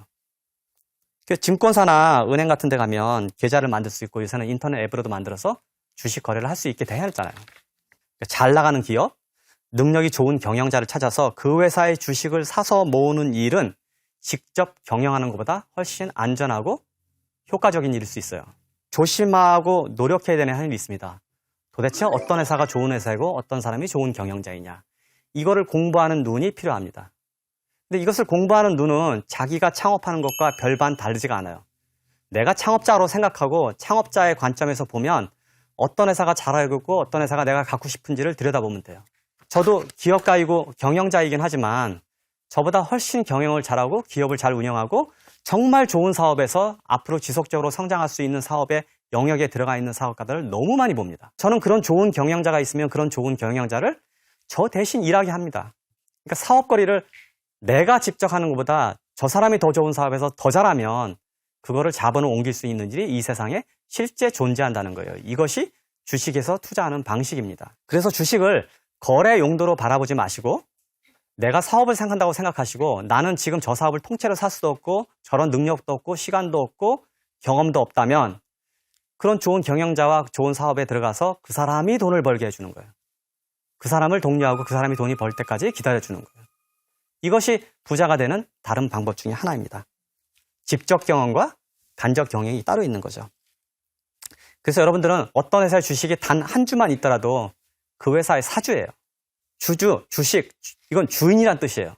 증권사나 은행 같은 데 가면 계좌를 만들 수 있고 요새는 인터넷 앱으로도 만들어서 주식 거래를 할 수 있게 돼 있잖아요. 잘 나가는 기업, 능력이 좋은 경영자를 찾아서 그 회사의 주식을 사서 모으는 일은 직접 경영하는 것보다 훨씬 안전하고 효과적인 일일 수 있어요. 조심하고 노력해야 되는 할 일이 있습니다. 도대체 어떤 회사가 좋은 회사이고 어떤 사람이 좋은 경영자이냐. 이거를 공부하는 눈이 필요합니다. 근데 이것을 공부하는 눈은 자기가 창업하는 것과 별반 다르지가 않아요. 내가 창업자로 생각하고 창업자의 관점에서 보면 어떤 회사가 잘 알고 있고 어떤 회사가 내가 갖고 싶은지를 들여다보면 돼요. 저도 기업가이고 경영자이긴 하지만 저보다 훨씬 경영을 잘하고 기업을 잘 운영하고 정말 좋은 사업에서 앞으로 지속적으로 성장할 수 있는 사업의 영역에 들어가 있는 사업가들을 너무 많이 봅니다. 저는 그런 좋은 경영자가 있으면 그런 좋은 경영자를 저 대신 일하게 합니다. 그러니까 사업거리를 내가 직접 하는 것보다 저 사람이 더 좋은 사업에서 더 잘하면 그거를 자본을 옮길 수 있는 일이 이 세상에 실제 존재한다는 거예요. 이것이 주식에서 투자하는 방식입니다. 그래서 주식을 거래 용도로 바라보지 마시고 내가 사업을 생각한다고 생각하시고 나는 지금 저 사업을 통째로 살 수도 없고 저런 능력도 없고 시간도 없고 경험도 없다면 그런 좋은 경영자와 좋은 사업에 들어가서 그 사람이 돈을 벌게 해주는 거예요. 그 사람을 독려하고 그 사람이 돈이 벌 때까지 기다려주는 거예요. 이것이 부자가 되는 다른 방법 중에 하나입니다. 직접 경영과 간접 경영이 따로 있는 거죠. 그래서 여러분들은 어떤 회사의 주식이 단 한 주만 있더라도 그 회사의 사주예요. 주주, 주식, 이건 주인이란 뜻이에요.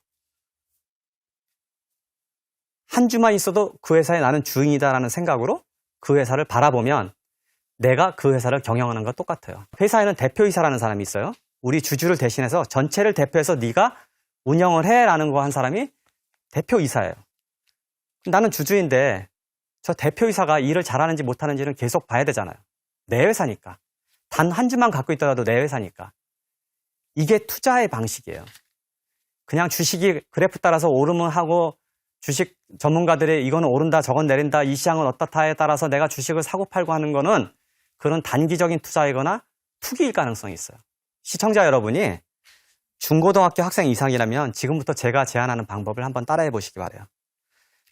한 주만 있어도 그 회사에 나는 주인이다라는 생각으로 그 회사를 바라보면 내가 그 회사를 경영하는 것과 똑같아요. 회사에는 대표이사라는 사람이 있어요. 우리 주주를 대신해서 전체를 대표해서 네가 운영을 해라는 거 한 사람이 대표이사예요. 나는 주주인데 저 대표이사가 일을 잘하는지 못하는지는 계속 봐야 되잖아요. 내 회사니까. 단 한 주만 갖고 있더라도 내 회사니까. 이게 투자의 방식이에요. 그냥 주식이 그래프 따라서 오르면 하고 주식 전문가들이 이거는 오른다 저건 내린다 이 시장은 어떻다에 따라서 내가 주식을 사고 팔고 하는 거는 그런 단기적인 투자이거나 투기일 가능성이 있어요. 시청자 여러분이 중고등학교 학생 이상이라면 지금부터 제가 제안하는 방법을 한번 따라해 보시기 바라요.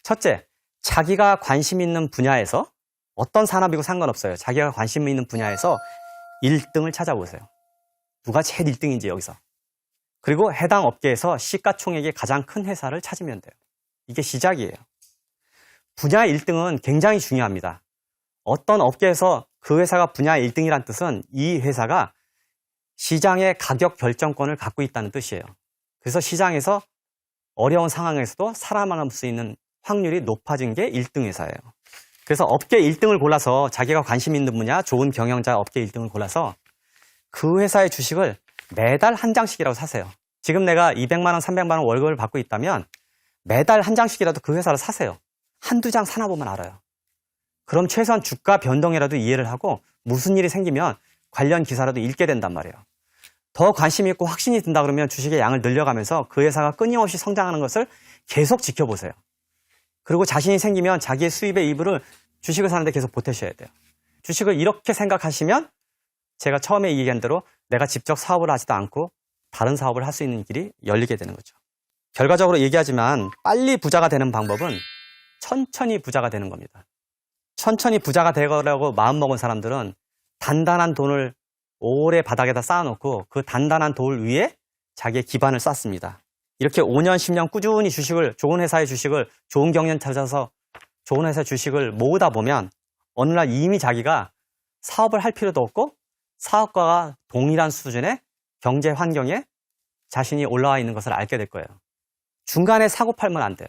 첫째, 자기가 관심 있는 분야에서 어떤 산업이고 상관없어요. 자기가 관심 있는 분야에서 1등을 찾아보세요. 누가 제일 1등인지 여기서. 그리고 해당 업계에서 시가총액이 가장 큰 회사를 찾으면 돼요. 이게 시작이에요. 분야 1등은 굉장히 중요합니다. 어떤 업계에서 그 회사가 분야 1등이란 뜻은 이 회사가 시장의 가격 결정권을 갖고 있다는 뜻이에요. 그래서 시장에서 어려운 상황에서도 살아남을 수 있는 확률이 높아진 게 1등 회사예요. 그래서 업계 1등을 골라서 자기가 관심 있는 분야, 좋은 경영자 업계 1등을 골라서 그 회사의 주식을 매달 한 장씩이라도 사세요. 지금 내가 200만 원, 300만 원 월급을 받고 있다면 매달 한 장씩이라도 그 회사를 사세요. 한두 장 사나 보면 알아요. 그럼 최소한 주가 변동이라도 이해를 하고 무슨 일이 생기면 관련 기사라도 읽게 된단 말이에요. 더 관심이 있고 확신이 든다 그러면 주식의 양을 늘려가면서 그 회사가 끊임없이 성장하는 것을 계속 지켜보세요. 그리고 자신이 생기면 자기의 수입의 일부를 주식을 사는데 계속 보태셔야 돼요. 주식을 이렇게 생각하시면 제가 처음에 얘기한 대로 내가 직접 사업을 하지도 않고 다른 사업을 할 수 있는 길이 열리게 되는 거죠. 결과적으로 얘기하지만 빨리 부자가 되는 방법은 천천히 부자가 되는 겁니다. 천천히 부자가 되려고 마음먹은 사람들은 단단한 돈을 오래 바닥에다 쌓아놓고 그 단단한 돌 위에 자기의 기반을 쌓습니다. 이렇게 5년, 10년 꾸준히 주식을, 좋은 회사의 주식을, 좋은 경영 찾아서 좋은 회사 주식을 모으다 보면 어느 날 이미 자기가 사업을 할 필요도 없고 사업가와 동일한 수준의 경제 환경에 자신이 올라와 있는 것을 알게 될 거예요. 중간에 사고 팔면 안 돼요.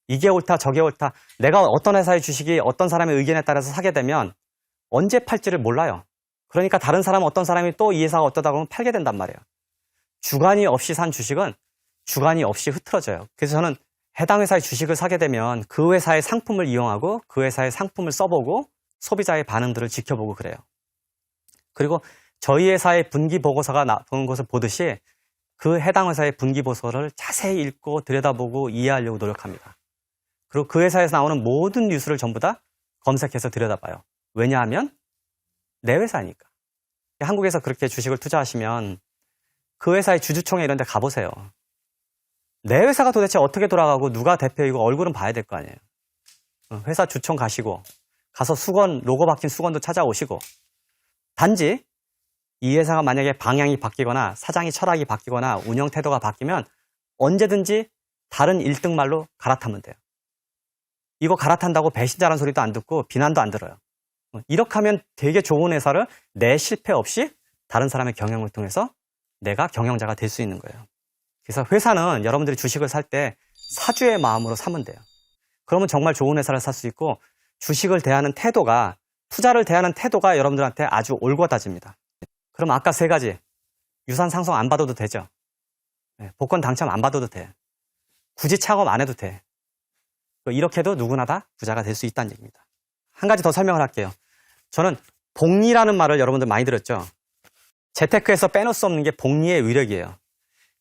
이게 옳다, 저게 옳다. 내가 어떤 회사의 주식이 어떤 사람의 의견에 따라서 사게 되면 언제 팔지를 몰라요. 그러니까 다른 사람, 어떤 사람이 또 이 회사가 어떠다 보면 팔게 된단 말이에요. 주관이 없이 산 주식은 주관이 없이 흐트러져요. 그래서 저는 해당 회사의 주식을 사게 되면 그 회사의 상품을 이용하고 그 회사의 상품을 써보고 소비자의 반응들을 지켜보고 그래요. 그리고 저희 회사의 분기 보고서가 나오는 것을 보듯이 그 해당 회사의 분기 보고서를 자세히 읽고 들여다보고 이해하려고 노력합니다. 그리고 그 회사에서 나오는 모든 뉴스를 전부 다 검색해서 들여다봐요. 왜냐하면 내 회사니까. 한국에서 그렇게 주식을 투자하시면 그 회사의 주주총회 이런 데 가보세요. 내 회사가 도대체 어떻게 돌아가고 누가 대표이고 얼굴은 봐야 될 거 아니에요. 회사 주총 가시고 가서 수건, 로고 박힌 수건도 찾아오시고 단지 이 회사가 만약에 방향이 바뀌거나 사장이 철학이 바뀌거나 운영 태도가 바뀌면 언제든지 다른 1등 말로 갈아타면 돼요. 이거 갈아탄다고 배신자라는 소리도 안 듣고 비난도 안 들어요. 이렇게 하면 되게 좋은 회사를 내 실패 없이 다른 사람의 경영을 통해서 내가 경영자가 될 수 있는 거예요. 그래서 회사는 여러분들이 주식을 살 때 사주의 마음으로 사면 돼요. 그러면 정말 좋은 회사를 살 수 있고 주식을 대하는 태도가, 투자를 대하는 태도가 여러분들한테 아주 올곧아집니다. 그럼 아까 세 가지, 유산 상속 안 받아도 되죠. 복권 당첨 안 받아도 돼. 굳이 창업 안 해도 돼. 이렇게도 누구나 다 부자가 될 수 있다는 얘기입니다. 한 가지 더 설명을 할게요. 저는 복리라는 말을 여러분들 많이 들었죠. 재테크에서 빼놓을 수 없는 게 복리의 위력이에요.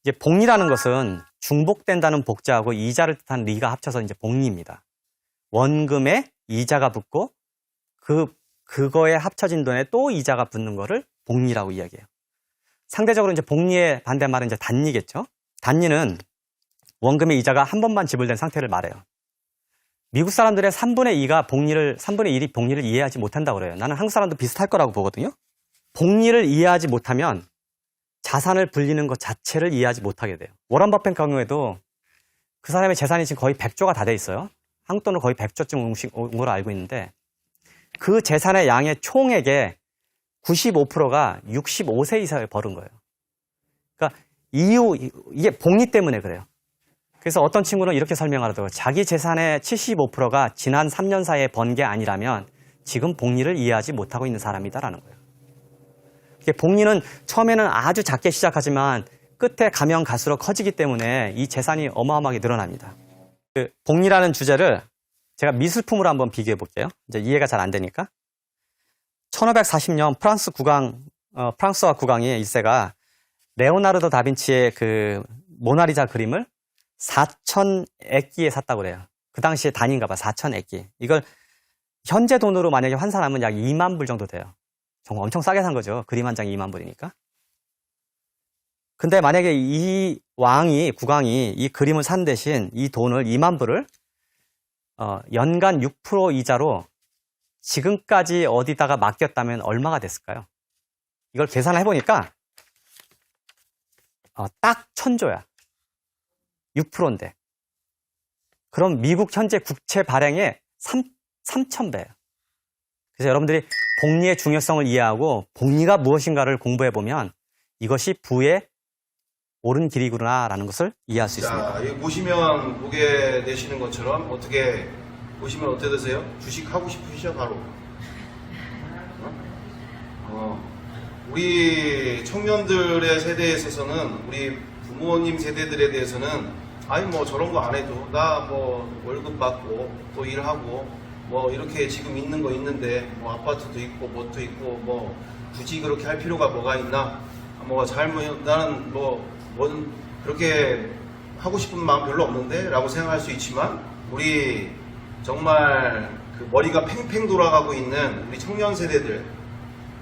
이제 복리라는 것은 중복된다는 복자하고 이자를 뜻한 리가 합쳐서 이제 복리입니다. 원금에 이자가 붙고 그거에 합쳐진 돈에 또 이자가 붙는 거를 복리라고 이야기해요. 상대적으로 이제 복리의 반대말은 이제 단리겠죠. 단리는 원금의 이자가 한 번만 지불된 상태를 말해요. 미국 사람들의 3분의 1이 복리를 이해하지 못한다고 그래요. 나는 한국 사람도 비슷할 거라고 보거든요. 복리를 이해하지 못하면 자산을 불리는 것 자체를 이해하지 못하게 돼요. 워런 버핏 경우에도 그 사람의 재산이 지금 거의 100조가 다 돼 있어요. 한국 돈으로 거의 100조쯤 온 걸로 알고 있는데 그 재산의 양의 총액의 95%가 65세 이상을 벌은 거예요. 그러니까 이게 복리 때문에 그래요. 그래서 어떤 친구는 이렇게 설명하더라고요. 자기 재산의 75%가 지난 3년 사이에 번 게 아니라면 지금 복리를 이해하지 못하고 있는 사람이다라는 거예요. 복리는 처음에는 아주 작게 시작하지만 끝에 가면 갈수록 커지기 때문에 이 재산이 어마어마하게 늘어납니다. 그 복리라는 주제를 제가 미술품으로 한번 비교해 볼게요. 이제 이해가 잘 안 되니까. 1540년 프랑스와 국왕이 1세가 레오나르도 다빈치의 그 모나리자 그림을 4,000액기에 샀다고 그래요. 그 당시에 단위인가 봐. 4,000액기. 이걸 현재 돈으로 만약에 환산하면 약 2만 불 정도 돼요. 정말 엄청 싸게 산 거죠. 그림 한 장이 2만 불이니까. 근데 만약에 이 국왕이 이 그림을 산 대신 이 돈을 2만 불을 연간 6% 이자로 지금까지 어디다가 맡겼다면 얼마가 됐을까요? 이걸 계산을 해보니까 딱 1,000조야. 6%인데. 그럼 미국 현재 국채 발행의 3,000배예요. 그래서 여러분들이 복리의 중요성을 이해하고 복리가 무엇인가를 공부해보면 이것이 부의 옳은 길이구나라는 것을 이해할 수 있습니다. 자, 여기 보시면 보게 되시는 것처럼 어떻게 보시면 어떻게 되세요? 주식 하고 싶으시죠? 바로. 우리 청년들의 세대에 있어서는 우리 부모님 세대들에 대해서는 아니 뭐 저런 거 안 해도 나 뭐 월급 받고 또 일하고 뭐 이렇게 지금 있는 거 있는데 뭐 아파트도 있고 뭣도 있고 뭐 굳이 그렇게 할 필요가 뭐가 있나? 뭐 잘못 나는 뭔 그렇게 하고 싶은 마음 별로 없는데 라고 생각할 수 있지만 우리 정말 그 머리가 팽팽 돌아가고 있는 우리 청년 세대들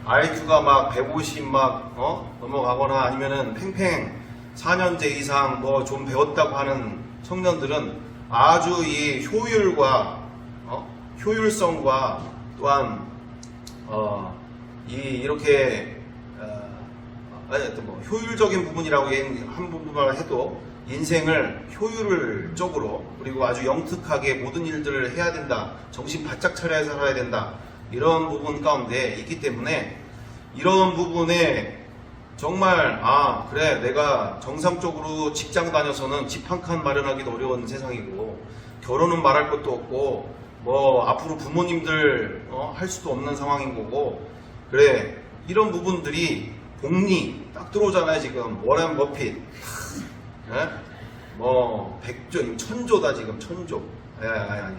IQ가 막 150 막 넘어가거나 아니면은 팽팽 4년제 이상 뭐 좀 배웠다고 하는 청년들은 아주 이 효율과 효율성과 또한 이렇게 뭐 효율적인 부분이라고 한 부분만 해도 인생을 효율적으로 그리고 아주 영특하게 모든 일들을 해야 된다. 정신 바짝 차려야 살아야 된다. 이런 부분 가운데 있기 때문에 이런 부분에 정말 그래 내가 정상적으로 직장 다녀서는 집 한 칸 마련하기도 어려운 세상이고 결혼은 말할 것도 없고 뭐 앞으로 부모님들 할 수도 없는 상황인 거고 그래 이런 부분들이 복리 딱 들어오잖아요. 지금 워렌 버핏 네? 뭐 100조, 천조다 지금 천조. 아니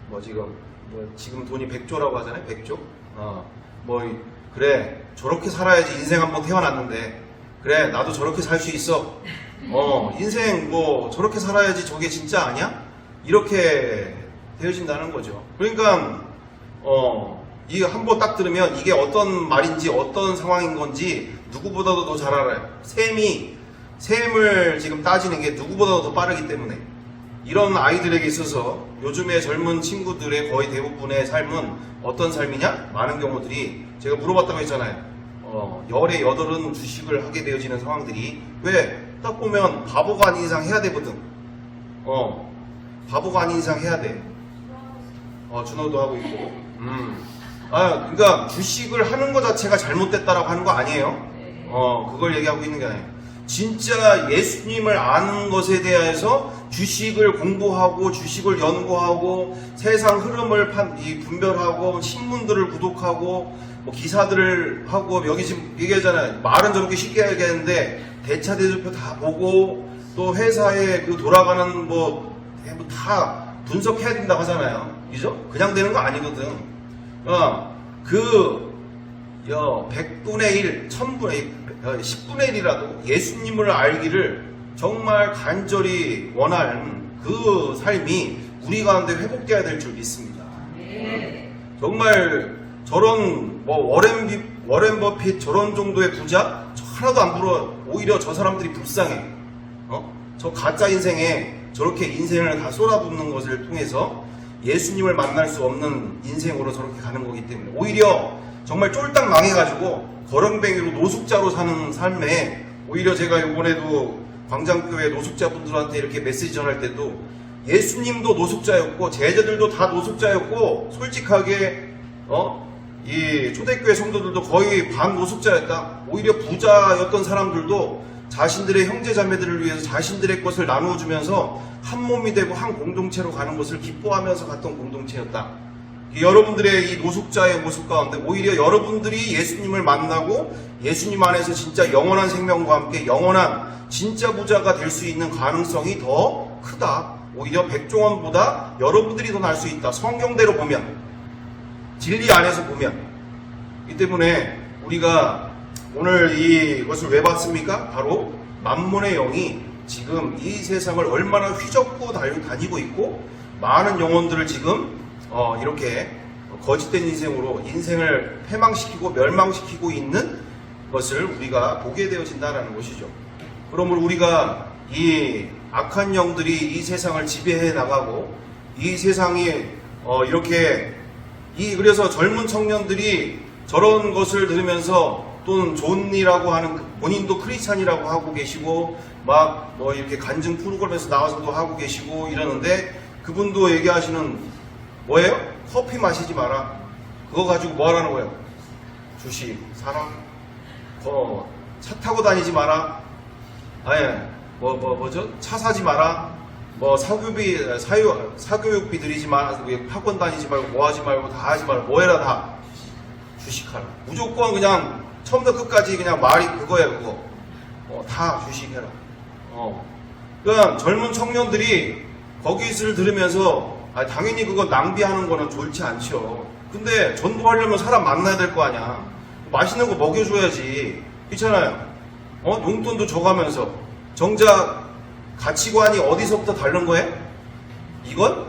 뭐 지금 돈이 100조라고 하잖아요. 100조. 뭐 그래 저렇게 살아야지 인생 한번 태어났는데 그래 나도 저렇게 살 수 있어. 인생 뭐 저렇게 살아야지 저게 진짜 아니야? 이렇게 되어진다는 거죠. 그러니까 이거 한번 딱 들으면 이게 어떤 말인지 어떤 상황인 건지 누구보다도 더 잘 알아요. 셈을 지금 따지는 게 누구보다도 더 빠르기 때문에 이런 아이들에게 있어서 요즘의 젊은 친구들의 거의 대부분의 삶은 어떤 삶이냐? 많은 경우들이 제가 물어봤다고 했잖아요. 열의 8은 주식을 하게 되어지는 상황들이 왜? 딱 보면 바보가 아닌 이상 해야 되거든. 바보가 아닌 이상 해야 돼. 준호도 하고 있고. 그러니까 주식을 하는 것 자체가 잘못됐다라고 하는 거 아니에요. 그걸 얘기하고 있는 게 아니에요. 진짜 예수님을 아는 것에 대해서 주식을 공부하고 주식을 연구하고 세상 흐름을 분별하고 신문들을 구독하고 뭐 기사들을 하고 여기 지금 얘기하잖아요. 말은 저렇게 쉽게 얘기하는데 대차대조표 다 보고 또 회사에 그 돌아가는 뭐 다 분석해야 된다고 하잖아요. 그죠? 그냥 되는 거 아니거든. 100분의 1, 1000분의 1, 10분의 1이라도 예수님을 알기를 정말 간절히 원하는 그 삶이 우리 가운데 회복되어야 될 줄 믿습니다. 정말 저런 뭐 워렌 버핏 저런 정도의 부자 하나도 안 부러워. 오히려 저 사람들이 불쌍해. 저 가짜 인생에 저렇게 인생을 다 쏟아붓는 것을 통해서 예수님을 만날 수 없는 인생으로 저렇게 가는 거기 때문에 오히려 정말 쫄딱 망해가지고 거렁뱅이로 노숙자로 사는 삶에 오히려 제가 이번에도 광장교회 노숙자분들한테 이렇게 메시지 전할 때도 예수님도 노숙자였고 제자들도 다 노숙자였고 솔직하게 이 초대교회 성도들도 거의 반 노숙자였다. 오히려 부자였던 사람들도 자신들의 형제 자매들을 위해서 자신들의 것을 나누어 주면서 한 몸이 되고 한 공동체로 가는 것을 기뻐하면서 갔던 공동체였다. 여러분들의 이 노숙자의 모습 가운데 오히려 여러분들이 예수님을 만나고 예수님 안에서 진짜 영원한 생명과 함께 영원한 진짜 부자가 될 수 있는 가능성이 더 크다. 오히려 백종원보다 여러분들이 더 날 수 있다. 성경대로 보면, 진리 안에서 보면. 이 때문에 우리가 오늘 이것을 왜 봤습니까? 바로 만몬의 영이 지금 이 세상을 얼마나 휘젓고 다니고 있고 많은 영혼들을 지금 이렇게 거짓된 인생으로 인생을 패망시키고 멸망시키고 있는 것을 우리가 보게 되어진다는 것이죠. 그러므로 우리가 이 악한 영들이 이 세상을 지배해 나가고 이 세상이 이렇게 그래서 젊은 청년들이 저런 것을 들으면서 또는 존이라고 하는 본인도 크리스찬이라고 하고 계시고 막 뭐 이렇게 간증 프로그램에서 나와서도 하고 계시고 이러는데 그분도 얘기하시는 뭐예요? 커피 마시지 마라. 그거 가지고 뭐 하라는 거예요? 주식 사라. 차 타고 다니지 마라. 뭐죠? 차 사지 마라. 뭐 사교육비 들이지 마라. 학원 다니지 말고 뭐 하지 말고 다 하지 말고 뭐 해라 다. 주식하라. 무조건 그냥 처음부터 끝까지 그냥 말이 그거야 그거. 다 주식해라. 그러니까 젊은 청년들이 거기를 들으면서 당연히 그건 낭비하는 거는 좋지 않죠. 근데 전도하려면 사람 만나야 될 거 아니야. 맛있는 거 먹여줘야지. 그렇잖아요. 용돈도 줘가면서 정작 가치관이 어디서부터 다른 거예요? 이건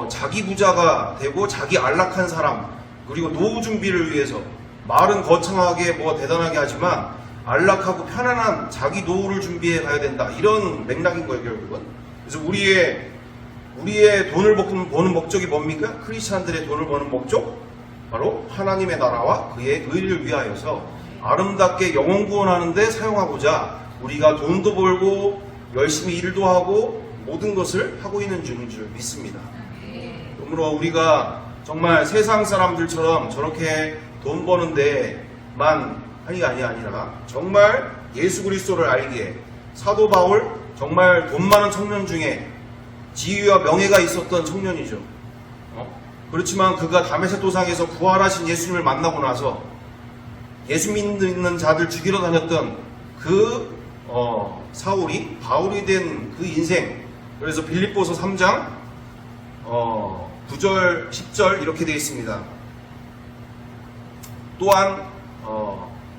자기 부자가 되고 자기 안락한 사람, 그리고 노후 준비를 위해서 말은 거창하게 뭐 대단하게 하지만 안락하고 편안한 자기 노후를 준비해 가야 된다, 이런 맥락인 거예요 결국은. 그래서 우리의 돈을 버는 목적이 뭡니까? 크리스찬들의 돈을 버는 목적? 바로 하나님의 나라와 그의 의를 위하여서 아름답게 영혼 구원하는 데 사용하고자 우리가 돈도 벌고 열심히 일도 하고 모든 것을 하고 있는 중인 줄 믿습니다. 그러므로 우리가 정말 세상 사람들처럼 저렇게 돈 버는 데만 하는 게 아니라 정말 예수 그리스도를 알기에 사도 바울 정말 돈 많은 청년 중에 지위와 명예가 있었던 청년이죠. 그렇지만 그가 다메섹 도상에서 부활하신 예수님을 만나고 나서 예수 믿는 자들 죽이러 다녔던 그 사울이 바울이 된 그 인생. 그래서 빌립보서 3장 9절 10절 이렇게 되어 있습니다. 또한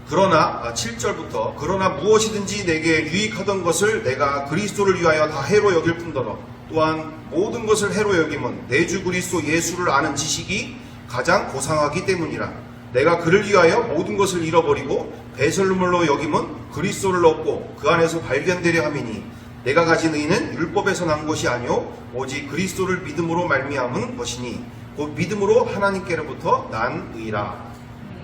그러나 7절부터 그러나 무엇이든지 내게 유익하던 것을 내가 그리스도를 위하여 다 해로 여길 뿐더러 또한 모든 것을 해로 여김은 내 주 그리스도 예수를 아는 지식이 가장 고상하기 때문이라. 내가 그를 위하여 모든 것을 잃어버리고 배설물로 여김은 그리스도를 얻고 그 안에서 발견되려 함이니 내가 가진 의는 율법에서 난 것이 아니요 오직 그리스도를 믿음으로 말미암은 것이니 곧 믿음으로 하나님께로부터 난 의라.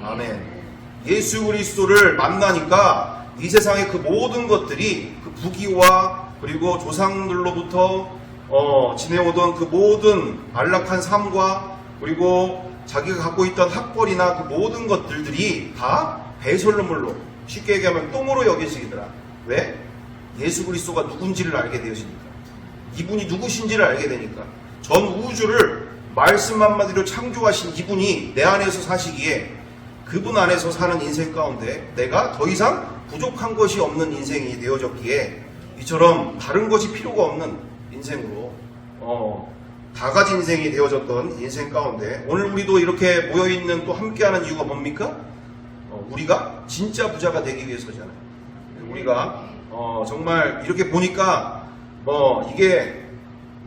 아멘. 예수 그리스도를 만나니까 이 세상의 그 모든 것들이 그 부귀와 그리고 조상들로부터 지내오던 그 모든 안락한 삶과 그리고 자기가 갖고 있던 학벌이나 그 모든 것들이 다 배설물로, 쉽게 얘기하면 똥으로 여겨지더라. 왜? 예수 그리스도가 누군지를 알게 되어지니까. 이분이 누구신지를 알게 되니까. 전 우주를 말씀 한마디로 창조하신 이분이 내 안에서 사시기에 그분 안에서 사는 인생 가운데 내가 더 이상 부족한 것이 없는 인생이 되어졌기에 이처럼 다른 것이 필요가 없는 인생으로 다 가진 인생이 되어졌던 인생 가운데 오늘 우리도 이렇게 모여있는 또 함께하는 이유가 뭡니까? 우리가 진짜 부자가 되기 위해서잖아요. 우리가 정말 이렇게 보니까 이게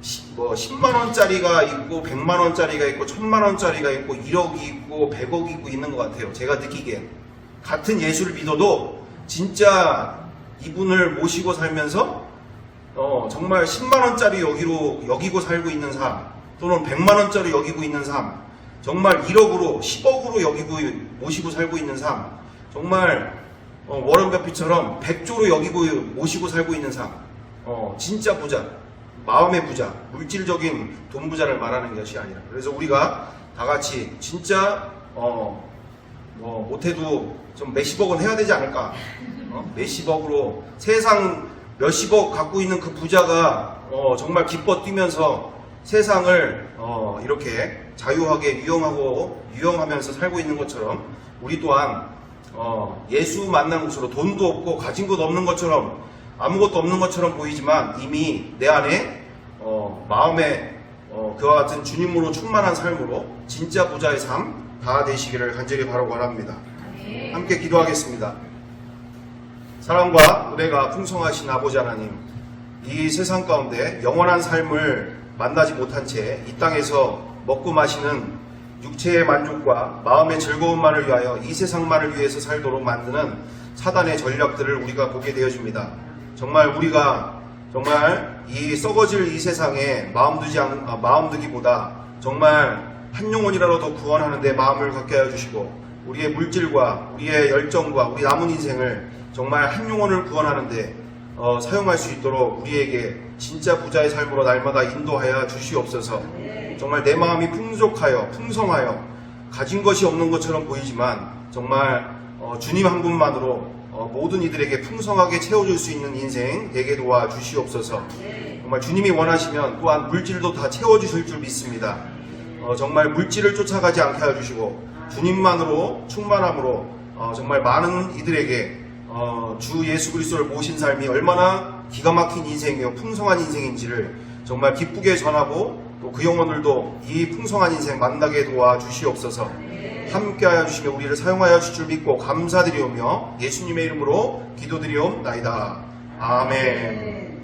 10만원짜리가 있고 100만원짜리가 있고 1000만원짜리가 있고 1억이 있고 100억이 있고 있는 것 같아요. 제가 느끼기엔 같은 예수를 믿어도 진짜 이분을 모시고 살면서 정말 10만원짜리 여기고 살고 있는 삶, 또는 100만원짜리 여기고 있는 삶, 정말 1억으로 10억으로 여기고 모시고 살고 있는 삶, 정말 워런 버핏처럼 100조로 여기고 모시고 살고 있는 삶, 진짜 부자, 마음의 부자, 물질적인 돈 부자를 말하는 것이 아니라. 그래서 우리가 다 같이 진짜 못해도 좀 몇십억은 해야 되지 않을까. 몇십억으로 세상 몇십억 갖고 있는 그 부자가 정말 기뻐 뛰면서 세상을 이렇게 자유하게 유영하면서 살고 있는 것처럼 우리 또한 예수 만난 곳으로 돈도 없고 가진 것 없는 것처럼 아무것도 없는 것처럼 보이지만 이미 내 안에 마음에 그와 같은 주님으로 충만한 삶으로 진짜 부자의 삶 다 되시기를 간절히 바라고 원합니다. 함께 기도하겠습니다. 사랑과 은혜가 풍성하신 아버지 하나님, 이 세상 가운데 영원한 삶을 만나지 못한 채 이 땅에서 먹고 마시는 육체의 만족과 마음의 즐거움만을 위하여 이 세상만을 위해서 살도록 만드는 사단의 전략들을 우리가 보게 되어집니다. 정말 우리가 정말 이 썩어질 이 세상에 마음두기보다 정말 한 영혼이라도 더 구원하는 데 마음을 갖게 하여 주시고 우리의 물질과 우리의 열정과 우리 남은 인생을 정말 한 영혼을 구원하는데 사용할 수 있도록 우리에게 진짜 부자의 삶으로 날마다 인도하여 주시옵소서. 정말 내 마음이 풍성하여 가진 것이 없는 것처럼 보이지만 정말 주님 한 분만으로 모든 이들에게 풍성하게 채워줄 수 있는 인생 되게 도와 주시옵소서. 정말 주님이 원하시면 또한 물질도 다 채워주실 줄 믿습니다. 정말 물질을 쫓아가지 않게 하여 주시고 주님만으로 충만함으로 정말 많은 이들에게 주 예수 그리스도를 모신 삶이 얼마나 기가 막힌 인생이요 풍성한 인생인지를 정말 기쁘게 전하고 또 그 영혼들도 이 풍성한 인생 만나게 도와주시옵소서. 함께하여 주시며 우리를 사용하여 주실 줄 믿고 감사드리오며 예수님의 이름으로 기도드리옵나이다. 아멘.